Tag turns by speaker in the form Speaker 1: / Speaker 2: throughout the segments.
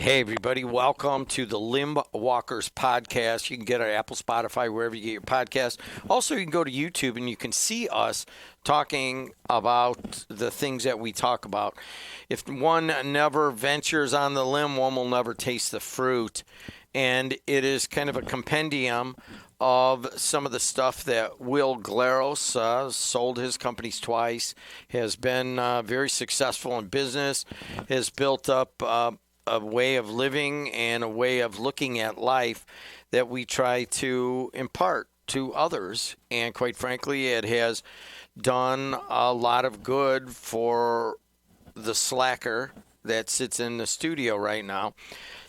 Speaker 1: Hey, everybody. Welcome to the Limbwalkers podcast. You can get it at Apple, Spotify, wherever you get your podcast. Also, you can go to YouTube and you can see us talking about the things that we talk about. If one never ventures on the limb, one will never taste the fruit. And it is kind of a compendium of some of the stuff that Will Glaros sold his companies twice, has been very successful in business, has built up a way of living and a way of looking at life that we try to impart to others. And quite frankly, it has done a lot of good for the slacker that sits in the studio right now.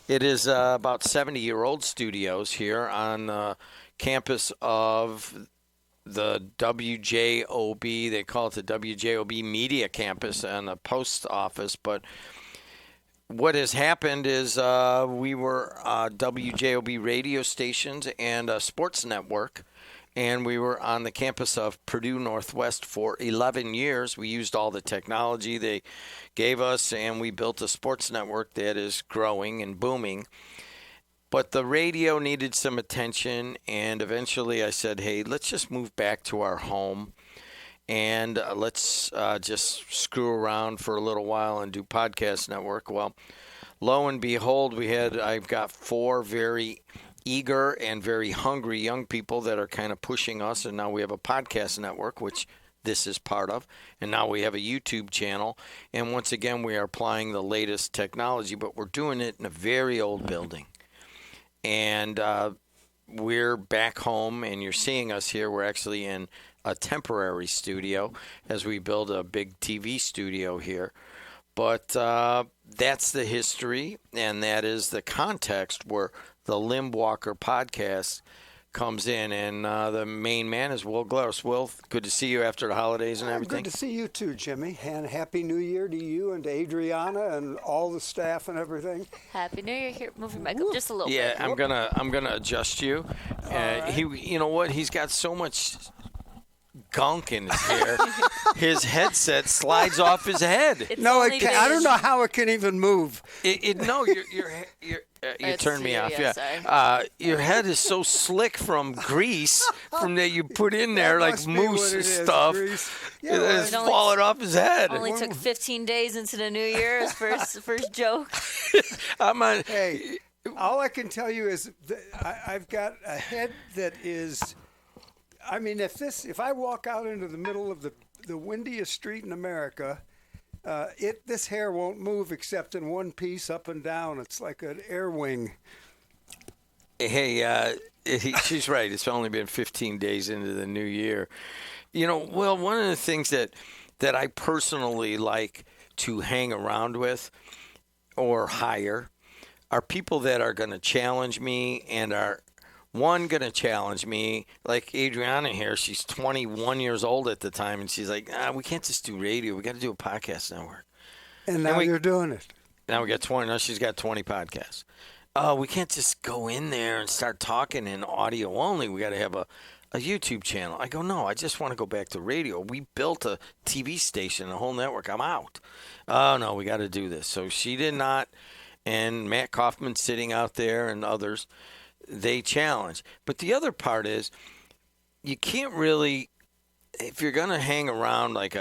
Speaker 1: It is about 70-year-old studios here on the campus of the WJOB. They call it the WJOB Media Campus and the post office, but what has happened is we were WJOB radio stations and a sports network, and we were on the campus of Purdue Northwest for 11 years. We used all the technology they gave us, and we built a sports network that is growing and booming. But the radio needed some attention, and eventually I said, hey, let's just move back to our home. And let's just screw around for a little while and do podcast network. Well, lo and behold, I've got 4 very eager and very hungry young people that are kind of pushing us. And now we have a podcast network, which this is part of. And now we have a YouTube channel. And once again, we are applying the latest technology, but we're doing it in a very old building. And we're back home, and you're seeing us here. We're actually in a temporary studio as we build a big TV studio here. But that's the history, and that is the context where the Limbwalker podcast comes in. And the main man is Will Glaros. Will, good to see you after the holidays and everything.
Speaker 2: Good to see you too, Jimmy. And Happy New Year to you and to Adriana and all the staff and everything.
Speaker 3: Happy New Year. Here, move your mic up just a little bit.
Speaker 1: Yeah, I'm gonna adjust you.
Speaker 2: Right.
Speaker 1: You know what? He's got so much gunk in his hair. His headset slides off his head.
Speaker 2: I don't know how it can even move.
Speaker 1: No, you turned me off.
Speaker 3: Yeah.
Speaker 1: Your head is so slick from grease from that you put in there like mousse stuff.
Speaker 2: Yeah,
Speaker 1: it's falling off his head.
Speaker 3: Only took 15 days into the new year. His first joke.
Speaker 2: Hey, all I can tell you is that I've got a head that is. I mean, if I walk out into the middle of the windiest street in America, this hair won't move except in one piece up and down. It's like an air wing.
Speaker 1: Hey, she's right. It's only been 15 days into the new year. You know, well, one of the things that I personally like to hang around with or hire are people that are going to challenge me and are going to challenge me, like Adriana here. She's 21 years old at the time, and she's like, we can't just do radio. We got to do a podcast network.
Speaker 2: And now you're doing it.
Speaker 1: Now we got 20. Now she's got 20 podcasts. We can't just go in there and start talking in audio only. We got to have a YouTube channel. I go, no, I just want to go back to radio. We built a TV station, a whole network. I'm out. Oh, no, we got to do this. So she did not, and Matt Kaufman sitting out there and others, they challenge. But the other part is you can't really, if you're going to hang around like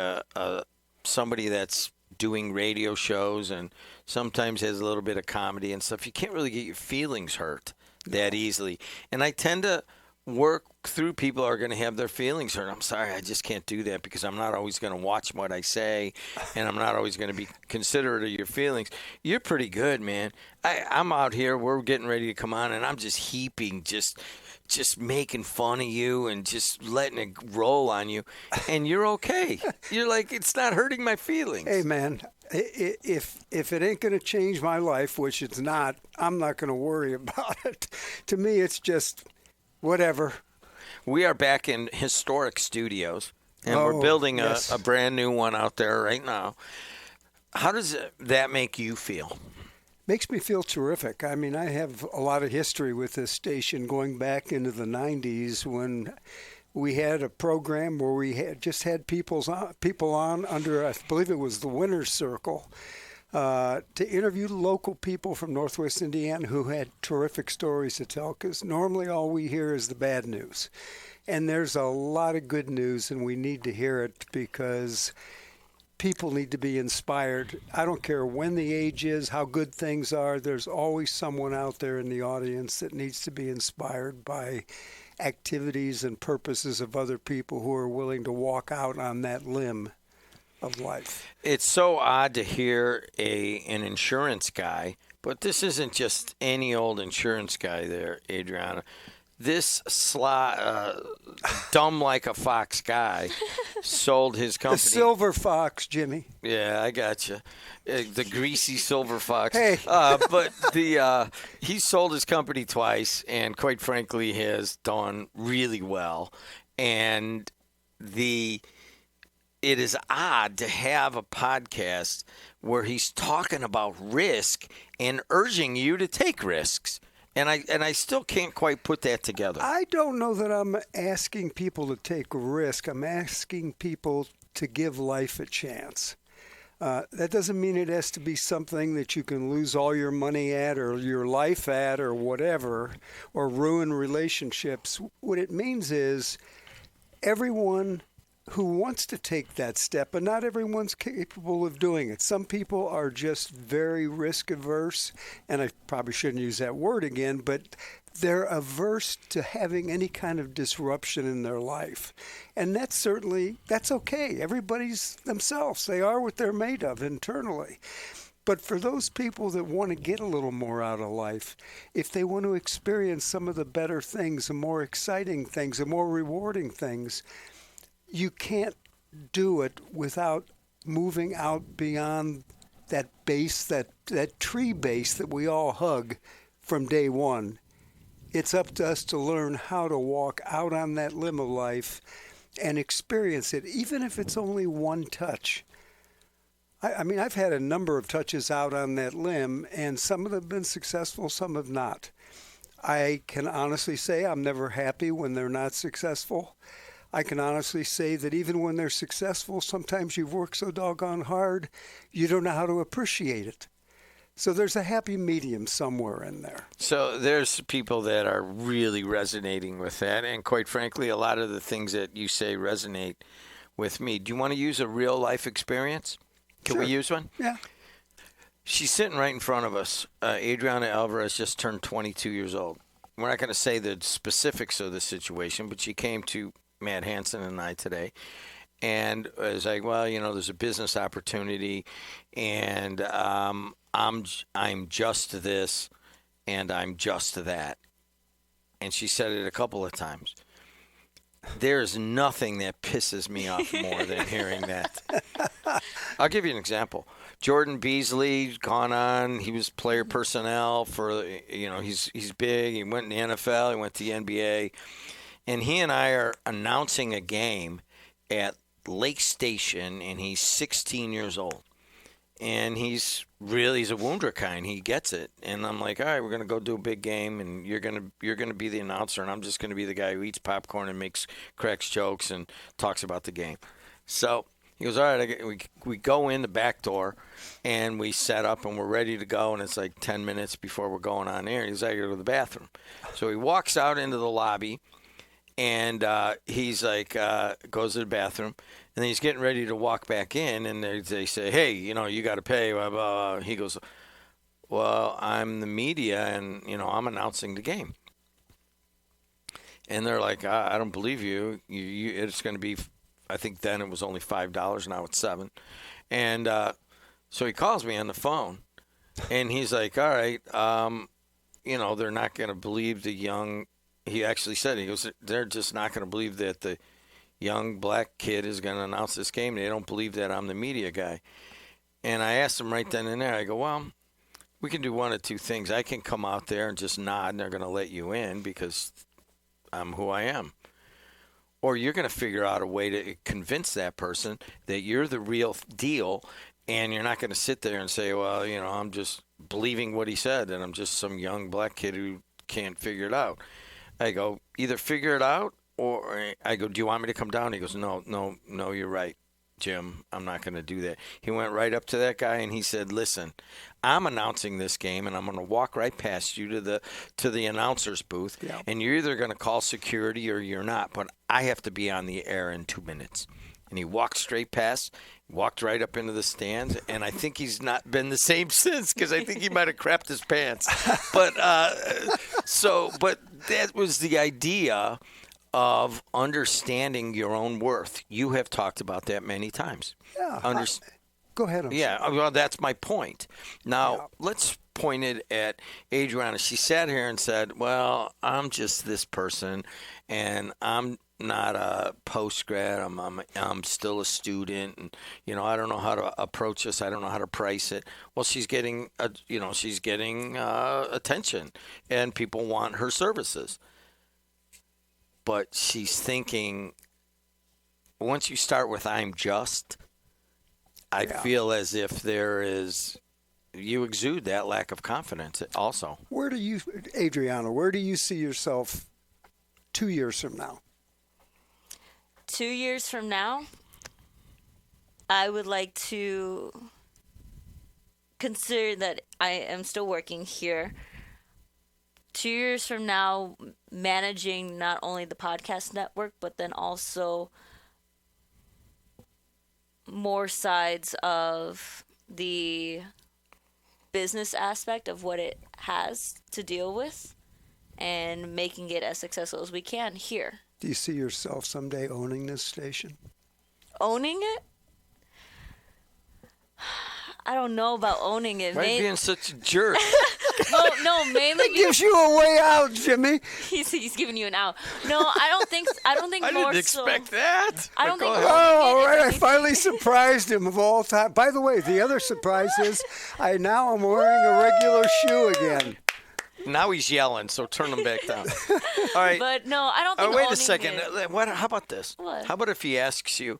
Speaker 1: somebody that's doing radio shows and sometimes has a little bit of comedy and stuff, you can't really get your feelings hurt that easily. And I tend to work through people who are going to have their feelings hurt. I'm sorry, I just can't do that because I'm not always going to watch what I say, and I'm not always going to be considerate of your feelings. You're pretty good, man. I'm out here, we're getting ready to come on, and I'm just heaping, just making fun of you and just letting it roll on you, and you're okay. You're like, it's not hurting my feelings.
Speaker 2: Hey, man, if it ain't going to change my life, which it's not, I'm not going to worry about it. To me, it's just whatever.
Speaker 1: We are back in historic studios, and we're building a brand new one out there right now. How does that make you feel?
Speaker 2: Makes me feel terrific. I mean, I have a lot of history with this station going back into the 90s when we had a program where we had people on under, I believe it was the Winner's Circle. to interview local people from Northwest Indiana who had terrific stories to tell, because normally all we hear is the bad news. And there's a lot of good news, and we need to hear it because people need to be inspired. I don't care when the age is, how good things are, there's always someone out there in the audience that needs to be inspired by activities and purposes of other people who are willing to walk out on that limb of life.
Speaker 1: It's so odd to hear an insurance guy, but this isn't just any old insurance guy there, Adriana. This dumb like a fox guy sold his company.
Speaker 2: The silver fox, Jimmy.
Speaker 1: Yeah, I got you. The greasy silver fox.
Speaker 2: Hey.
Speaker 1: But he sold his company twice, and quite frankly, has done really well. And it is odd to have a podcast where he's talking about risk and urging you to take risks. And I still can't quite put that together.
Speaker 2: I don't know that I'm asking people to take risk. I'm asking people to give life a chance. That doesn't mean it has to be something that you can lose all your money at or your life at or whatever, or ruin relationships. What it means is everyone who wants to take that step, but not everyone's capable of doing it. Some people are just very risk averse, and I probably shouldn't use that word again, but they're averse to having any kind of disruption in their life. And that's okay. Everybody's themselves. They are what they're made of internally. But for those people that want to get a little more out of life, if they want to experience some of the better things, the more exciting things, the more rewarding things, you can't do it without moving out beyond that base, that tree base that we all hug from day one. It's up to us to learn how to walk out on that limb of life and experience it, even if it's only one touch. I mean, I've had a number of touches out on that limb, and some of them have been successful, some have not. I can honestly say I'm never happy when they're not successful. I can honestly say that even when they're successful, sometimes you've worked so doggone hard, you don't know how to appreciate it. So there's a happy medium somewhere in there.
Speaker 1: So there's people that are really resonating with that. And quite frankly, a lot of the things that you say resonate with me. Do you want to use a real life experience? Can we use one?
Speaker 2: Yeah.
Speaker 1: She's sitting right in front of us. Adriana Alvarez just turned 22 years old. We're not going to say the specifics of the situation, but she came to Matt Hansen and I today, and I was like, well, there's a business opportunity, and I'm just this, and I'm just that. And she said it a couple of times. There's nothing that pisses me off more than hearing that. I'll give you an example. Jordan Beasley, gone on. He was player personnel for, he's big. He went in the NFL. He went to the NBA. And he and I are announcing a game at Lake Station, and he's 16 years old. And he's a wunderkind. He gets it. And I'm like, all right, we're going to go do a big game, and you're going to be the announcer, and I'm just going to be the guy who eats popcorn and cracks jokes and talks about the game. So he goes, all right, we go in the back door, and we set up, and we're ready to go, and it's like 10 minutes before we're going on air. He's like, I go to the bathroom. So he walks out into the lobby, and he's like, goes to the bathroom, and then he's getting ready to walk back in, and they say, hey, you got to pay, blah, blah, blah. He goes, well, I'm the media, and, I'm announcing the game. And they're like, I don't believe you. It's going to be, I think then it was only $5, now it's $7. And so he calls me on the phone, and he's like, all right, they're not going to believe the young. He actually said, he goes, they're just not going to believe that the young black kid is going to announce this game. They don't believe that I'm the media guy. And I asked him right then and there, I go, well, we can do one of two things. I can come out there and just nod, and they're going to let you in because I'm who I am. Or you're going to figure out a way to convince that person that you're the real deal, and you're not going to sit there and say, well, I'm just believing what he said, and I'm just some young black kid who can't figure it out. I go, either figure it out, or I go, do you want me to come down? He goes, no, you're right. Jim, I'm not going to do that. He went right up to that guy and he said, listen, I'm announcing this game and I'm going to walk right past you to the announcer's booth.
Speaker 2: Yeah.
Speaker 1: And you're either going to call security or you're not. But I have to be on the air in 2 minutes. And he walked straight past, walked right up into the stands. And I think he's not been the same since because I think he might have crapped his pants. But but that was the idea of understanding your own worth. You have talked about that many times.
Speaker 2: Yeah. Go ahead.
Speaker 1: Well, that's my point. Now, let's point it at Adriana. She sat here and said, well, I'm just this person, and I'm not a post-grad. I'm still a student, and, I don't know how to approach this. I don't know how to price it. Well, she's getting attention, and people want her services. But she's thinking, once you start with I'm just, I feel as if you exude that lack of confidence also.
Speaker 2: Adriana, where do you see yourself 2 years from now?
Speaker 3: 2 years from now, I would like to consider that I am still working here. 2 years from now, managing not only the podcast network, but then also more sides of the business aspect of what it has to deal with and making it as successful as we can here.
Speaker 2: Do you see yourself someday owning this station?
Speaker 3: Owning it? I don't know about owning it.
Speaker 1: Why are you being such a jerk?
Speaker 3: No, mainly
Speaker 2: It gives you a way out, Jimmy.
Speaker 3: he's giving you an out. No, I don't think
Speaker 1: I
Speaker 3: more
Speaker 1: didn't expect that.
Speaker 3: I don't think.
Speaker 2: Oh, all right. I finally surprised him of all time. By the way, the other surprise is now I'm wearing a regular shoe again.
Speaker 1: Now he's yelling, so turn him back down. All right.
Speaker 3: But no, I don't think.
Speaker 1: Wait a second. How about this?
Speaker 3: What?
Speaker 1: How about if he asks you,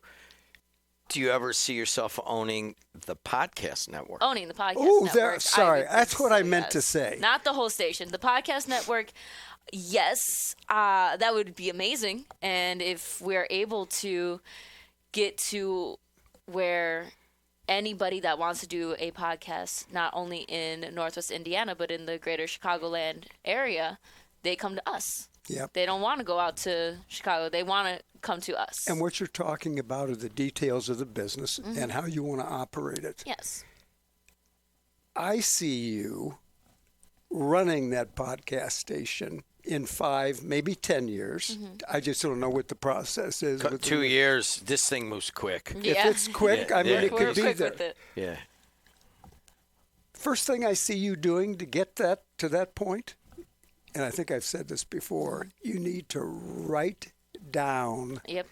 Speaker 1: do you ever see yourself owning the podcast network?
Speaker 3: Owning the podcast
Speaker 2: Ooh,
Speaker 3: network.
Speaker 2: sorry. That's what I
Speaker 3: yes.
Speaker 2: meant to say.
Speaker 3: Not the whole station. The podcast network, yes, that would be amazing. And if we're able to get to where anybody that wants to do a podcast, not only in Northwest Indiana, but in the greater Chicagoland area, they come to us.
Speaker 2: Yep.
Speaker 3: They don't want to go out to Chicago. They want to come to us.
Speaker 2: And what you're talking about are the details of the business and how you want to operate it.
Speaker 3: Yes.
Speaker 2: I see you running that podcast station in 5, maybe 10 years. I just don't know what the process is.
Speaker 1: 2 years, this thing moves quick.
Speaker 2: If it's quick,
Speaker 1: Yeah.
Speaker 2: it
Speaker 3: We're
Speaker 2: could be
Speaker 3: quick
Speaker 2: there.
Speaker 3: with it.
Speaker 1: Yeah.
Speaker 2: First thing I see you doing to get to that point, and I think I've said this before, you need to write down
Speaker 3: Yep.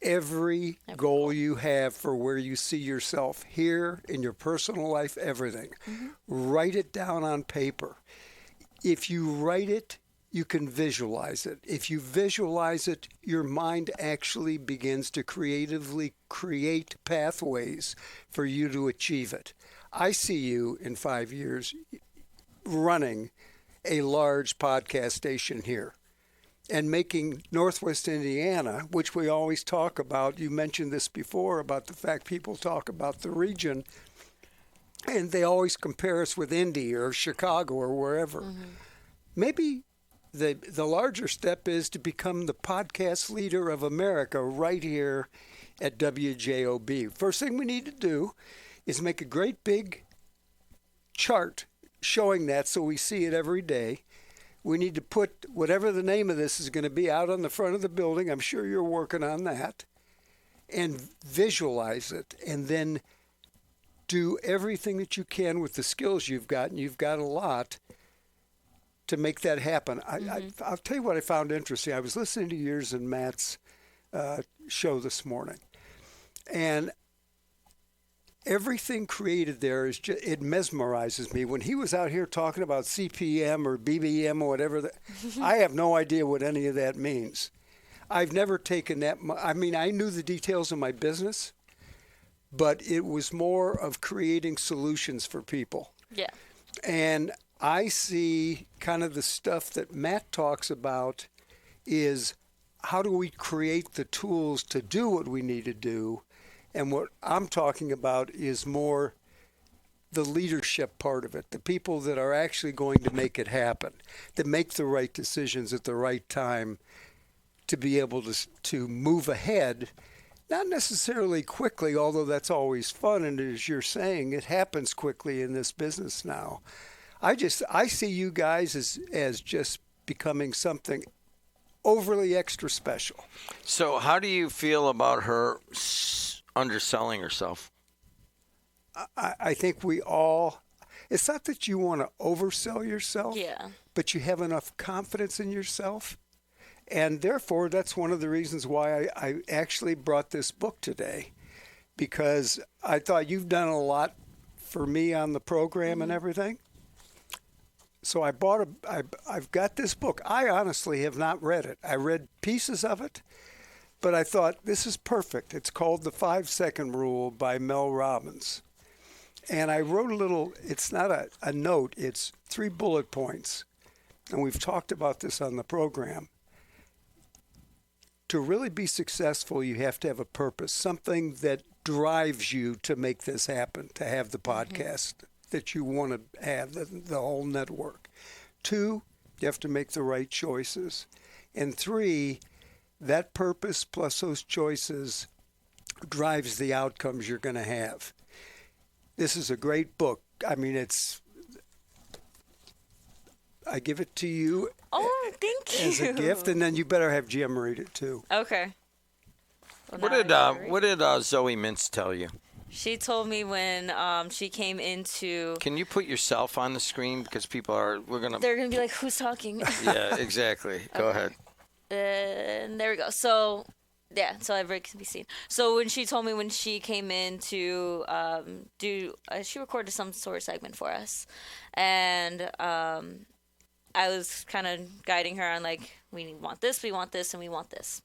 Speaker 2: every goal you have for where you see yourself here in your personal life, everything. Write it down on paper. If you write it, you can visualize it. If you visualize it, your mind actually begins to creatively create pathways for you to achieve it. I see you in 5 years running a large podcast station here and making Northwest Indiana, which we always talk about. You mentioned this before about the fact people talk about the region and they always compare us with Indy or Chicago or wherever. Maybe the larger step is to become the podcast leader of America right here at WJOB. First thing we need to do is make a great big chart showing that so we see it every day. We need to put whatever the name of this is going to be out on the front of the building. I'm sure you're working on that. And visualize it and then do everything that you can with the skills you've got, and you've got a lot, to make that happen. I'll tell you what I found interesting. I was listening to yours and Matt's show this morning, and everything created there is just, it mesmerizes me. When he was out here talking about CPM or BBM or whatever, I have no idea what any of that means. I've never taken that. I mean, I knew the details of my business, but it was more of creating solutions for people.
Speaker 3: Yeah.
Speaker 2: And I see kind of the stuff that Matt talks about is how do we create the tools to do what we need to do, And what I'm talking about is more the leadership part of it, the people that are actually going to make it happen, that make the right decisions at the right time to be able to move ahead, not necessarily quickly, although that's always fun. And as you're saying, it happens quickly in this business now. I see you guys as just becoming something overly extra special.
Speaker 1: So how do you feel about her underselling herself?
Speaker 2: I think we all, it's not that you want to oversell yourself, but you have enough confidence in yourself. And therefore, that's one of the reasons why I actually brought this book today, because I thought you've done a lot for me on the program and everything. So I've got this book. I honestly have not read it. I read pieces of it, but I thought this is perfect. It's called The 5-Second Rule by Mel Robbins. And I wrote a little, it's not a note, it's 3 bullet points. And we've talked about this on the program. To really be successful, you have to have a purpose, something that drives you to make this happen, to have the podcast that you want to have, the whole network. 2, you have to make the right choices. And 3, that purpose plus those choices drives the outcomes you're going to have. This is a great book. I mean, I give it to you.
Speaker 3: Oh, thank you.
Speaker 2: As a gift, and then you better have Jim read it too.
Speaker 3: Okay. Well,
Speaker 1: what did Zoe Mintz tell you?
Speaker 3: She told me when she came into.
Speaker 1: Can you put yourself on the screen because
Speaker 3: they're gonna be like, who's talking?
Speaker 1: Yeah, exactly. Go ahead.
Speaker 3: And there we go. So. Yeah, so everybody can be seen. So when she told me when she came in to she recorded some sort of segment for us, and I was kind of guiding her on like, we want this, and we want this.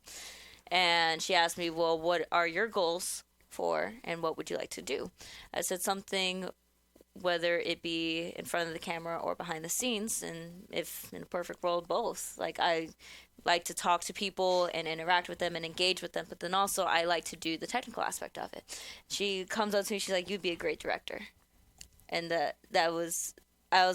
Speaker 3: And she asked me, well, what are your goals for, and what would you like to do? I said something, whether it be in front of the camera or behind the scenes, and if in a perfect world, both. Like I like to talk to people and interact with them and engage with them, but then also I like to do the technical aspect of it. She comes up to me, she's like, you'd be a great director. And I was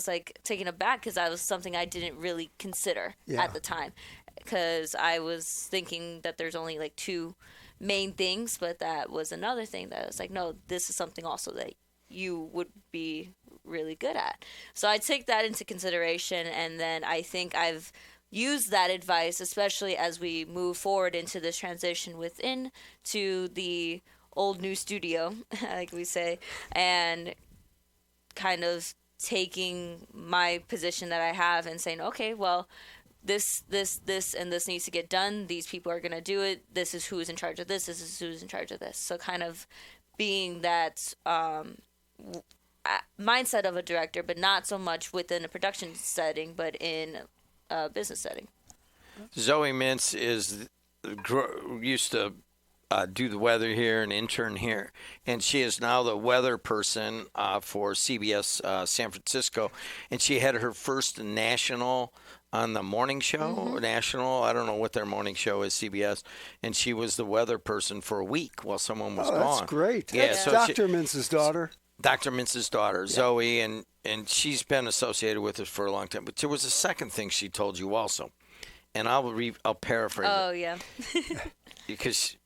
Speaker 3: like taken aback because that was something I didn't really consider at the time, because I was thinking that there's only like 2 main things, but that was another thing that I was like, no, this is something also that you would be really good at. So I take that into consideration, and then I think I've used that advice, especially as we move forward into this transition within to the old new studio, like we say, and kind of taking my position that I have and saying, okay, well, this, and this needs to get done. These people are going to do it. This is who's in charge of this. This is who's in charge of this. So kind of being that mindset of a director, but not so much within a production setting, but in a business setting.
Speaker 1: Zoe Mintz used to do the weather here and intern here, and she is now the weather person for CBS San Francisco, and she had her first national on the morning show, national, I don't know what their morning show is, CBS, and she was the weather person for a week while someone was gone.
Speaker 2: That's great.
Speaker 1: Yeah,
Speaker 2: that's
Speaker 1: so
Speaker 2: Dr. Mintz's daughter.
Speaker 1: Dr. Mintz's daughter, Zoe, and she's been associated with us for a long time. But there was a second thing she told you also, and I'll paraphrase it.
Speaker 3: Oh, yeah.
Speaker 1: Because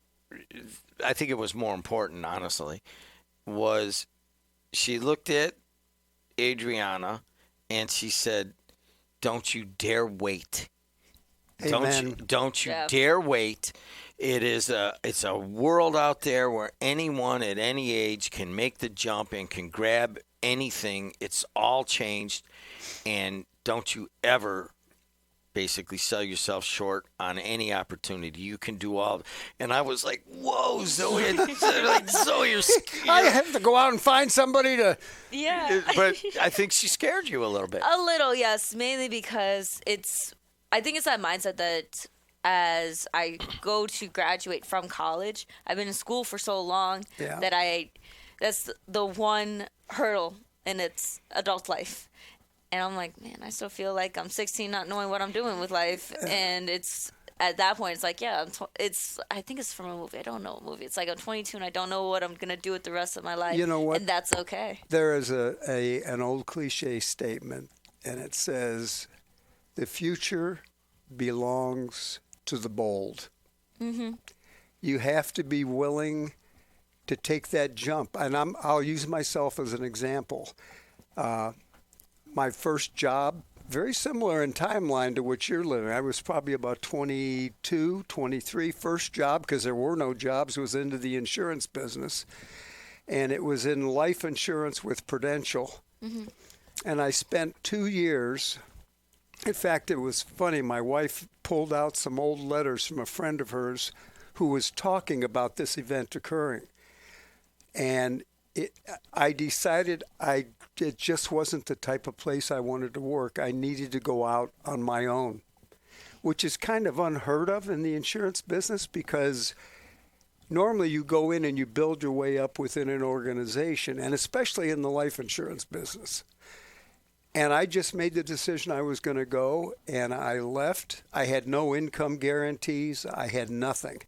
Speaker 1: I think it was more important, honestly, was she looked at Adriana and she said, don't you dare wait.
Speaker 2: Amen.
Speaker 1: Don't you dare wait. It's a world out there where anyone at any age can make the jump and can grab anything. It's all changed, and don't you ever basically sell yourself short on any opportunity. You can do all. And I was like, whoa, Zoe. Like, Zoe, you're
Speaker 2: I have to go out and find somebody to.
Speaker 3: Yeah.
Speaker 1: But I think she scared you a little bit.
Speaker 3: A little, yes. Mainly because I think it's that mindset that as I go to graduate from college, I've been in school for so long that that's the one hurdle in its adult life. And I'm like, man, I still feel like I'm 16 not knowing what I'm doing with life. And it's at that point, it's like, yeah, I think it's from a movie. I don't know what movie. It's like I'm 22 and I don't know what I'm going to do with the rest of my life.
Speaker 2: You know what?
Speaker 3: And that's okay.
Speaker 2: There is an old cliche statement, and it says, the future belongs to the bold. Mm-hmm. You have to be willing to take that jump. And I'll use myself as an example. My first job, very similar in timeline to what you're living. I was probably about 22, 23. First job, because there were no jobs, was into the insurance business. And it was in life insurance with Prudential. Mm-hmm. And I spent 2 years. In fact, it was funny. My wife pulled out some old letters from a friend of hers who was talking about this event occurring. And I decided it just wasn't the type of place I wanted to work. I needed to go out on my own, which is kind of unheard of in the insurance business, because normally you go in and you build your way up within an organization, and especially in the life insurance business. And I just made the decision I was going to go, and I left. I had no income guarantees. I had nothing.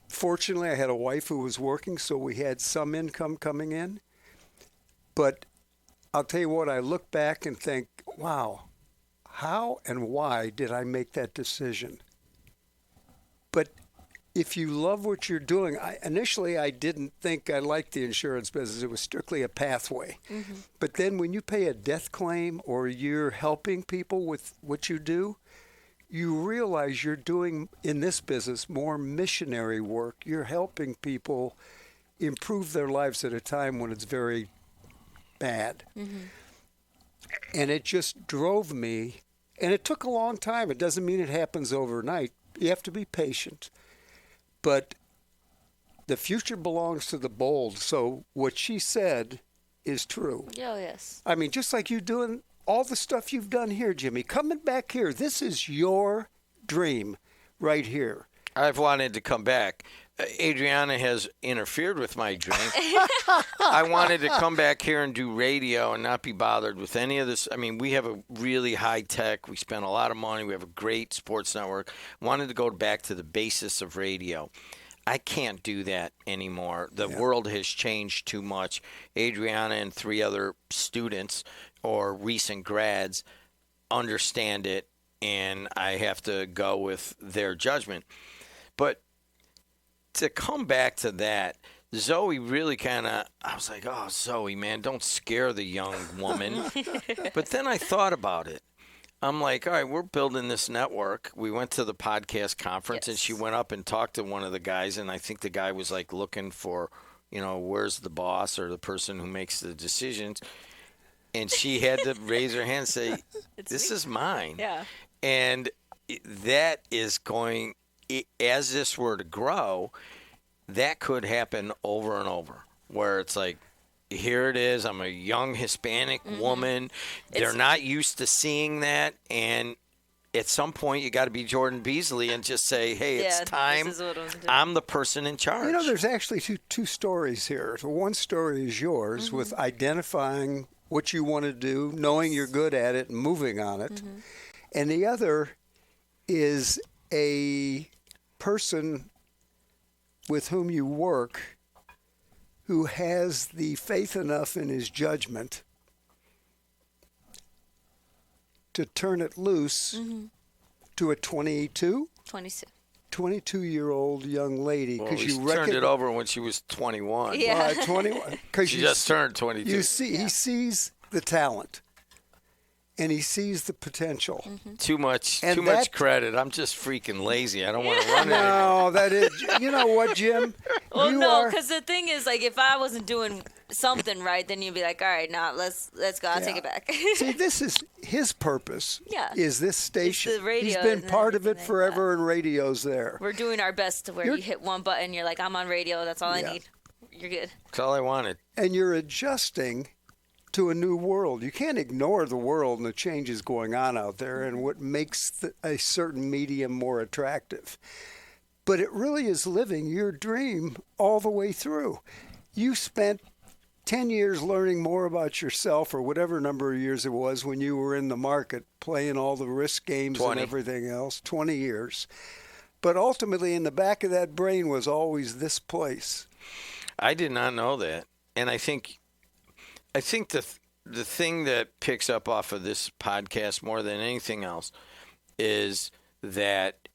Speaker 2: Fortunately, I had a wife who was working, so we had some income coming in. But I'll tell you what, I look back and think, wow, how and why did I make that decision? But if you love what you're doing, initially I didn't think I liked the insurance business. It was strictly a pathway. Mm-hmm. But then when you pay a death claim or you're helping people with what you do, you realize you're doing, in this business, more missionary work. You're helping people improve their lives at a time when it's very bad. Mm-hmm. And it just drove me, and it took a long time. It doesn't mean it happens overnight. You have to be patient. But the future belongs to the bold. So what she said is true.
Speaker 3: Oh, yes.
Speaker 2: I mean, just like you doing all the stuff you've done here, Jimmy, coming back here, this is your dream right here.
Speaker 1: I've wanted to come back. Adriana has interfered with my dream. I wanted to come back here and do radio and not be bothered with any of this. I mean, we have a really high tech. We spend a lot of money. We have a great sports network. Wanted to go back to the basis of radio. I can't do that anymore. The world has changed too much. Adriana and 3 other students or recent grads understand it, and I have to go with their judgment. But to come back to that, Zoe really kind of, I was like, oh, Zoe, man, don't scare the young woman. But then I thought about it. I'm like, all right, we're building this network. We went to the podcast conference, and she went up and talked to one of the guys, and I think the guy was like looking for, where's the boss or the person who makes the decisions. And she had to raise her hand and say, this is mine.
Speaker 3: Yeah.
Speaker 1: And that is going, as this were to grow, that could happen over and over, where it's like, here it is. I'm a young Hispanic woman. They're not used to seeing that. And at some point, you got to be Jordan Beasley and just say, hey, it's time. I'm the person in charge.
Speaker 2: There's actually two stories here. So one story is yours with identifying what you want to do, knowing you're good at it, and moving on it. Mm-hmm. And the other is a person with whom you work who has the faith enough in his judgment to turn it loose to a 22-year-old young lady.
Speaker 1: Well, you turned it over when she was 21.
Speaker 3: Yeah.
Speaker 2: 21.
Speaker 1: She just turned 22.
Speaker 2: He sees the talent. And he sees the potential.
Speaker 1: Mm-hmm. Too much credit. I'm just freaking lazy. I don't want to run it.
Speaker 2: No, that is. You know what, Jim?
Speaker 3: Well, because the thing is, like, if I wasn't doing something right, then you'd be like, all right, now let's go. I'll take it back.
Speaker 2: See, this is his purpose.
Speaker 3: Yeah.
Speaker 2: Is this station?
Speaker 3: It's the radio.
Speaker 2: He's been part of it forever, and radio's there.
Speaker 3: We're doing our best to where you hit one button, you're like, I'm on radio. That's all I need. You're good.
Speaker 1: That's all I wanted.
Speaker 2: And you're adjusting to a new world. You can't ignore the world and the changes going on out there and what makes a certain medium more attractive. But it really is living your dream all the way through. You spent 10 years learning more about yourself, or whatever number of years it was when you were in the market playing all the risk games
Speaker 1: 20.
Speaker 2: And everything else. 20 years. But ultimately, in the back of that brain was always this place.
Speaker 1: I did not know that, and I think the thing that picks up off of this podcast more than anything else is that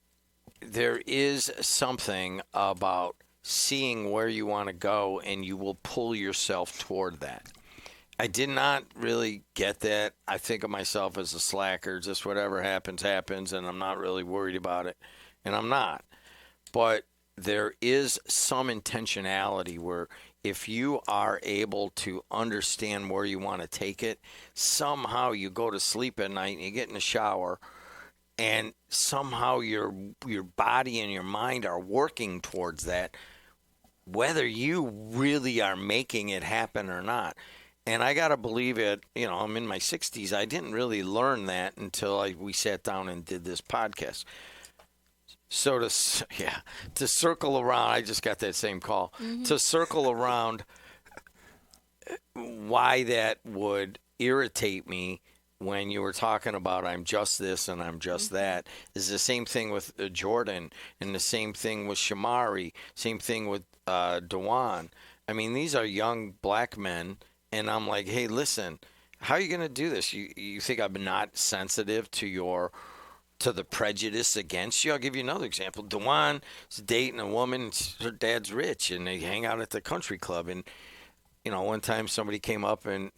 Speaker 1: there is something about seeing where you want to go, and you will pull yourself toward that. I did not really get that. I think of myself as a slacker, just whatever happens, happens, and I'm not really worried about it, and I'm not. But there is some intentionality where if you are able to understand where you want to take it, somehow you go to sleep at night and you get in the shower, and somehow your body and your mind are working towards that, whether you really are making it happen or not. And I got to believe it, I'm in my 60s. I didn't really learn that until we sat down and did this podcast. So to circle around, I just got that same call. Mm-hmm. To circle around why that would irritate me when you were talking about I'm just this and I'm just that is the same thing with Jordan, and the same thing with Shamari, same thing with Dewan. I mean, these are young black men, and I'm like, hey, listen, how are you going to do this? You think I'm not sensitive to the prejudice against you? I'll give you another example. Dewan is dating a woman, her dad's rich, and they hang out at the country club. And, one time somebody came up and,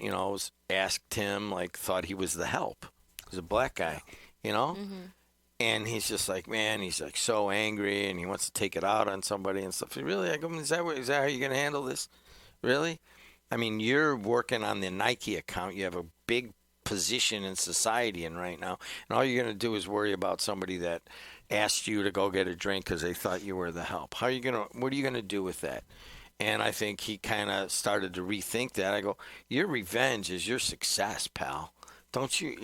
Speaker 1: asked him, thought he was the help. He's a black guy, Mm-hmm. And he's just like, man, he's like so angry, and he wants to take it out on somebody and stuff. Really? I go, is that how you're going to handle this? Really? I mean, you're working on the Nike account. You have a big position in society right now, and all you're going to do is worry about somebody that asked you to go get a drink because they thought you were the help. What are you going to do with that? And I think he kind of started to rethink that. I go, your revenge is your success, pal. Don't you,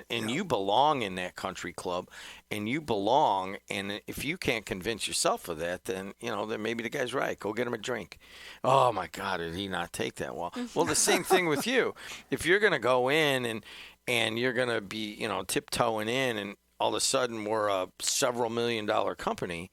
Speaker 1: and you belong in that country club, and you belong. And if you can't convince yourself of that, then, then maybe the guy's right. Go get him a drink. Oh, my God, did he not take that well? Well, the same thing with you. If you're going to go in and you're going to be, tiptoeing in, and all of a sudden we're a several $1 million company.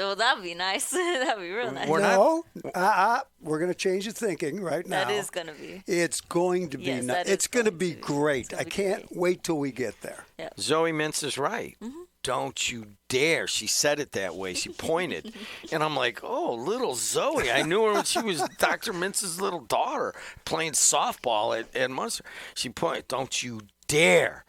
Speaker 3: Oh, that'd be nice. That'd be real nice.
Speaker 2: We're going to change the thinking right now.
Speaker 3: That is going to be.
Speaker 2: It's going to be. It's going to be great. I can't wait till we get there.
Speaker 3: Yep.
Speaker 1: Zoe Mintz is right. Mm-hmm. Don't you dare. She said it that way. She pointed. And I'm like, oh, little Zoe. I knew her when she was Dr. Mintz's little daughter playing softball at Munster. She pointed, don't you dare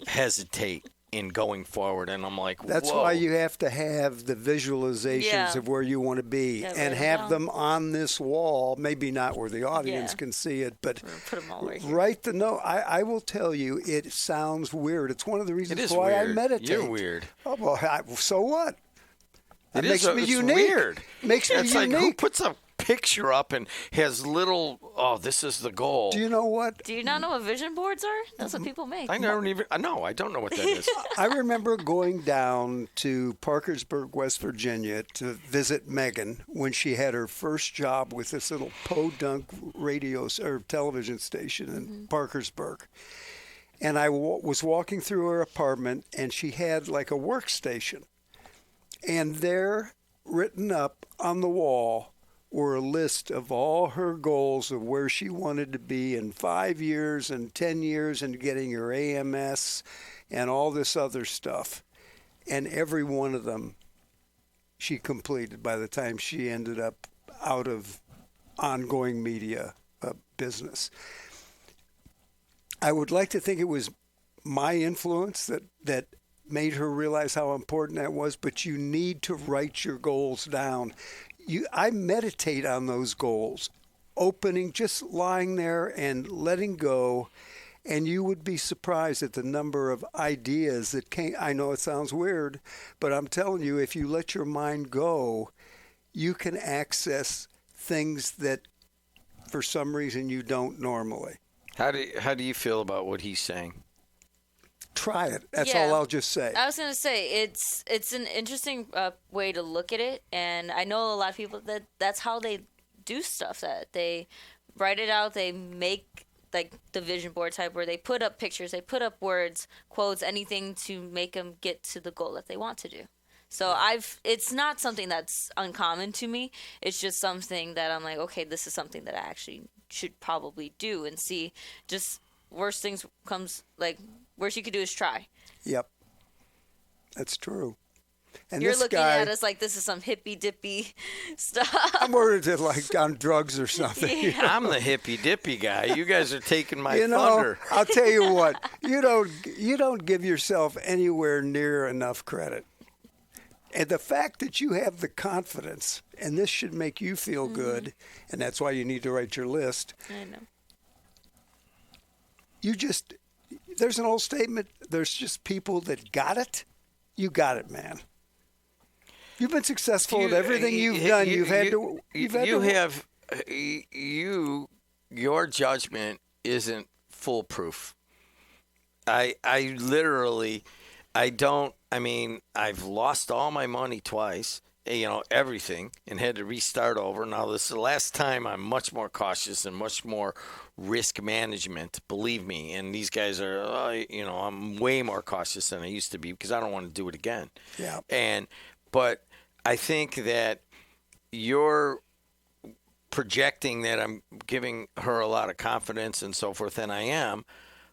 Speaker 1: hesitate in going forward. And I'm like,
Speaker 2: that's
Speaker 1: whoa.
Speaker 2: why you have to have the visualizations of where you want to be and have them on this wall. Maybe not where the audience can see it, but
Speaker 3: put them all right here.
Speaker 2: Write the note. I will tell you, it sounds weird. It's one of the reasons why
Speaker 1: weird.
Speaker 2: I meditate.
Speaker 1: You're weird.
Speaker 2: Oh, well, so what?
Speaker 1: It
Speaker 2: makes me unique.
Speaker 1: Weird.
Speaker 2: Makes me unique.
Speaker 1: Like, who puts a picture up and has little, this is the goal.
Speaker 2: Do you know what?
Speaker 3: Do you not know what vision boards are? That's what people make.
Speaker 1: I don't even, no, I don't know what that is.
Speaker 2: I remember going down to Parkersburg, West Virginia to visit Megan when she had her first job with this little podunk radio or television station in Parkersburg. And I was walking through her apartment, and she had like a workstation. And there, written up on the wall, were a list of all her goals of where she wanted to be in 5 years and 10 years and getting her AMS and all this other stuff. And every one of them she completed by the time she ended up out of ongoing media business. I would like to think it was my influence that made her realize how important that was, but you need to write your goals down. I meditate on those goals, just lying there and letting go, and you would be surprised at the number of ideas that came. I know it sounds weird, but I'm telling you, if you let your mind go, you can access things that for some reason you don't normally.
Speaker 1: How do you feel about what he's saying?
Speaker 2: Try it. That's all I'll just say.
Speaker 3: I was going to say, it's an interesting way to look at it. And I know a lot of people that's how they do stuff, that they write it out. They make like the vision board type where they put up pictures, they put up words, quotes, anything to make them get to the goal that they want to do. So it's not something that's uncommon to me. It's just something that I'm like, okay, this is something that I actually should probably do and see. Just worst things comes, like, worst you could do is try.
Speaker 2: Yep. That's true. And
Speaker 3: You're
Speaker 2: this
Speaker 3: looking
Speaker 2: guy,
Speaker 3: at us like this is some hippy dippy stuff.
Speaker 2: I'm worried that like on drugs or something.
Speaker 3: Yeah.
Speaker 1: I'm the hippy dippy guy. You guys are taking my
Speaker 2: You know,
Speaker 1: thunder.
Speaker 2: I'll tell you what, you don't give yourself anywhere near enough credit. And the fact that you have the confidence, and this should make you feel good, and that's why you need to write your list.
Speaker 3: I know.
Speaker 2: There's an old statement, there's just people that got it. You got it, man. You've been successful at everything you've done.
Speaker 1: Your judgment isn't foolproof. I've lost all my money twice, everything, and had to restart over. Now, this is the last time. I'm much more cautious and much more risk management, believe me. And these guys are, I'm way more cautious than I used to be because I don't want to do it again.
Speaker 2: Yeah.
Speaker 1: But I think that you're projecting that I'm giving her a lot of confidence and so forth, and I am,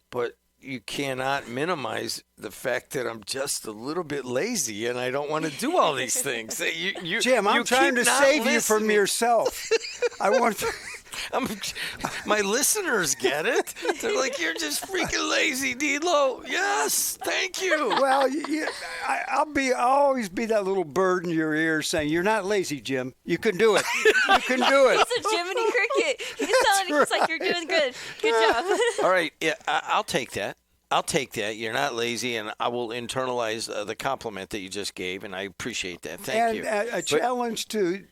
Speaker 1: but you cannot minimize the fact that I'm just a little bit lazy and I don't want to do all these things.
Speaker 2: Jim, I'm trying to save you from yourself. I want.
Speaker 1: My listeners get it. They're like, "You're just freaking lazy, D'Lo." Yes, thank you.
Speaker 2: Well, I'll always be that little bird in your ear saying, "You're not lazy, Jim. You can do it. You can do it."
Speaker 3: It's a Jiminy Cricket. He's telling you, it's like, you're doing good. Good job.
Speaker 1: All right, yeah, I'll take that. I'll take that. You're not lazy, and I will internalize the compliment that you just gave, and I appreciate that. Thank you.
Speaker 2: And a challenge to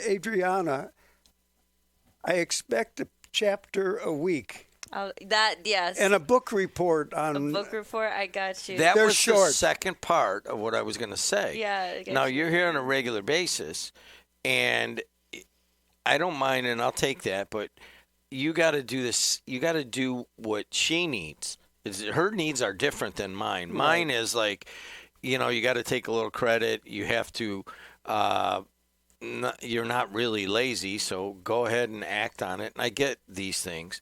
Speaker 2: Adriana. I expect a chapter a week.
Speaker 3: Oh, yes.
Speaker 2: And a book report on.
Speaker 3: A book report, I got you.
Speaker 1: That
Speaker 2: They're
Speaker 1: was
Speaker 2: short.
Speaker 1: the second part of what I was going to say.
Speaker 3: Yeah. I got
Speaker 1: Now,
Speaker 3: you.
Speaker 1: you're here on a regular basis, and I don't mind, and I'll take that, but you got to do this. You got to do what she needs. Her needs are different than mine. Mine is like, you got to take a little credit. You have to you're not really lazy, so go ahead and act on it. And I get these things.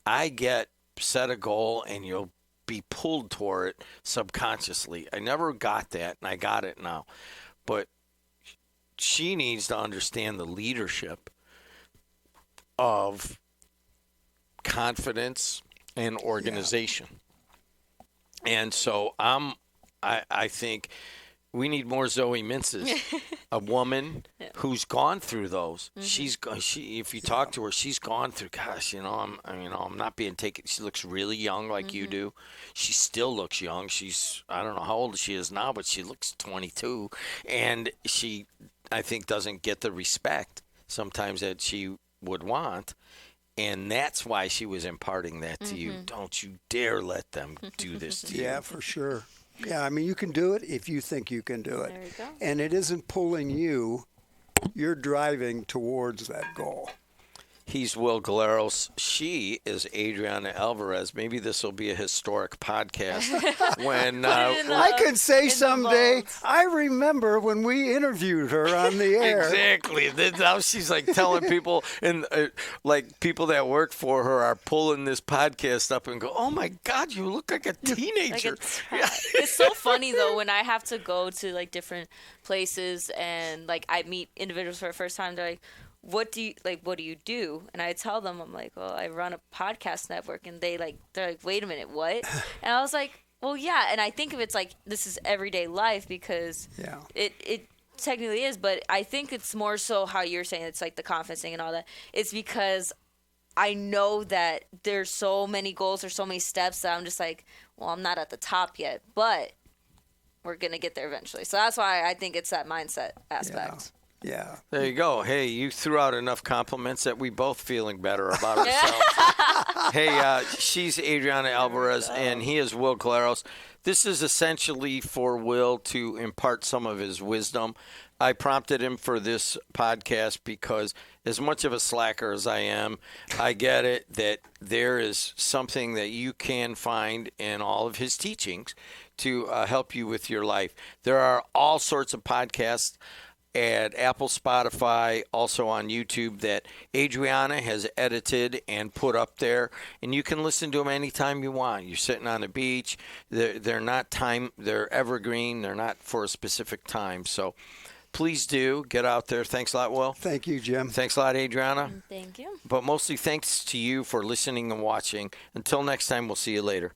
Speaker 1: I get set a goal, and you'll be pulled toward it subconsciously. I never got that, and I got it now. But she needs to understand the leadership of confidence and organization. Yeah. And so I think we need more Zoe Mintzes, a woman who's gone through those. Mm-hmm. If you talk to her, she's gone through. Gosh, I'm not being taken. She looks really young, like you do. She still looks young. I don't know how old she is now, but she looks 22, and she, I think, doesn't get the respect sometimes that she would want. And that's why she was imparting that to you. Don't you dare let them do this to you.
Speaker 2: Yeah, for sure. Yeah, I mean, you can do it if you think you can do it.
Speaker 3: There you go.
Speaker 2: And it isn't pulling you. You're driving towards that goal.
Speaker 1: He's Will Galeros. She is Adriana Alvarez. Maybe this will be a historic podcast. When
Speaker 2: I can say someday, I remember when we interviewed her on the air.
Speaker 1: Exactly. Now she's like telling people, and like people that work for her are pulling this podcast up and go, "Oh my God, you look like a teenager."
Speaker 3: It's so funny though when I have to go to like different places and like I meet individuals for the first time. They're like, what do you do? And I tell them, I'm like, well, I run a podcast network. And they're like, wait a minute, what? And I was like, well, yeah. And I think of it's like, this is everyday life because it technically is, but I think it's more so how you're saying it's like the confidence thing and all that. It's because I know that there's so many goals, there's so many steps that I'm just like, well, I'm not at the top yet, but we're going to get there eventually. So that's why I think it's that mindset aspect.
Speaker 2: Yeah.
Speaker 1: There you go. Hey, you threw out enough compliments that we both feeling better about ourselves. Hey, she's Adriana Alvarez, and he is Will Galeros. This is essentially for Will to impart some of his wisdom. I prompted him for this podcast because as much of a slacker as I am, I get it that there is something that you can find in all of his teachings to help you with your life. There are all sorts of podcasts at Apple, Spotify, also on YouTube that Adriana has edited and put up there, and you can listen to them anytime you want. You're sitting on the beach. They're not they're evergreen. They're not for a specific time. So please do get out there. Thanks a lot, Will.
Speaker 2: Thank you, Jim.
Speaker 1: Thanks a lot, Adriana.
Speaker 3: Thank you.
Speaker 1: But mostly thanks to you for listening and watching. Until next time, we'll see you later.